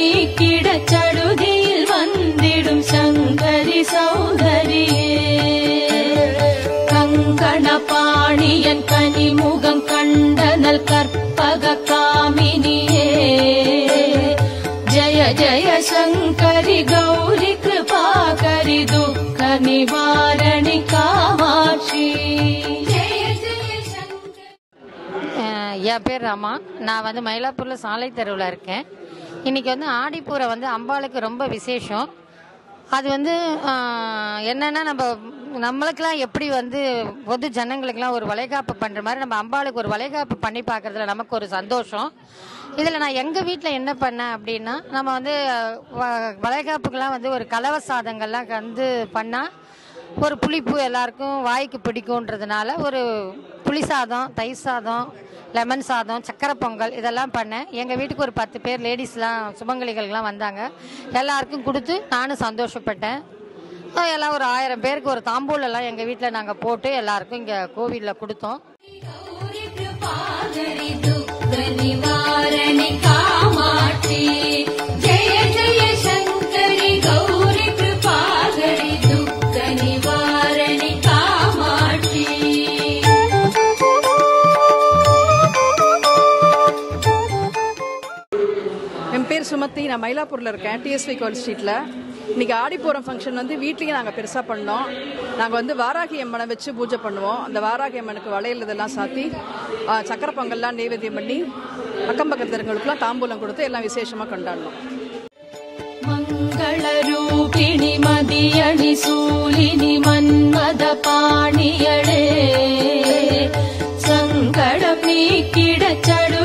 நீக்கிட சடுதியில் வந்திடும் சங்கரி சௌதரியே கங்கண பாணியன் கனிமுகம் கண்டனல் கற்பக காமினியே जय जय शंकरि गौरी कृपाकरि दुःख निवारणि कामाक्षी என் பேர் ராமா. நான் மயிலாப்பூர்ல சாலை தெருவில் இருக்கேன். இன்னைக்கு ஆடிப்பூரை அம்பாளுக்கு ரொம்ப விசேஷம். அது என்னன்னா நம்மளுக்கெல்லாம் எப்படி பொது ஜனங்களுக்கெல்லாம் ஒரு வளைகாப்பு பண்ற மாதிரி நம்ம அம்பாளுக்கு ஒரு வளைகாப்பு பண்ணி பார்க்கறதுல நமக்கு ஒரு சந்தோஷம். இதில் நான் எங்கள் வீட்டில் என்ன பண்ணேன் அப்படின்னா, நம்ம வளைகாப்புக்கெல்லாம் ஒரு கலவை சாதங்கள்லாம் பண்ணால் ஒரு புளிப்பு எல்லாருக்கும் வாய்க்கு பிடிக்கும்ன்றதுனால ஒரு புளி சாதம், தயிர் சாதம், லெமன் சாதம், சக்கரை பொங்கல் இதெல்லாம் பண்ணேன். எங்கள் வீட்டுக்கு ஒரு 10 பேர் லேடிஸ்லாம் சுமங்கலிகள்லாம் வந்தாங்க. எல்லாருக்கும் கொடுத்து நானும் சந்தோஷப்பட்டேன். எல்லாம் ஒரு 1000 பேருக்கு ஒரு தாம்பூலெல்லாம் எங்கள் வீட்டில் நாங்கள் போட்டு எல்லாருக்கும் இங்கே கோவிலில் கொடுத்தோம். निवारणि कामाक्षी जय जय शंकरि गौरी कृपाकरि दुःख निवारणि कामाक्षी என் பேர் சுமதி. நான் மயிலாப்பூரில் இருக்கேன், டிஎஸ்வி கோவில் ஸ்ட்ரீட்டில். இன்றைக்கி ஆடிப்பூரம் ஃபங்க்ஷன் வீட்லேயும் நாங்கள் பெருசாக பண்ணோம். நாங்கள் வாராகி அம்மனை வச்சு பூஜை பண்ணுவோம். அந்த வாராகி அம்மனுக்கு வளையல் இதெல்லாம் சாத்தி சக்கரை பொங்கல்லாம் நைவேத்தியம் பண்ணி அக்கம் பக்கத்தில் இருக்கிறவங்களுக்குலாம் தாம்பூலம் கொடுத்து எல்லாம் விசேஷமாக கொண்டாடணும். மங்கள ரூபிணி மதியணி சூலினி மன்மத பாணியடே சங்கடம் நீக்கிட சடு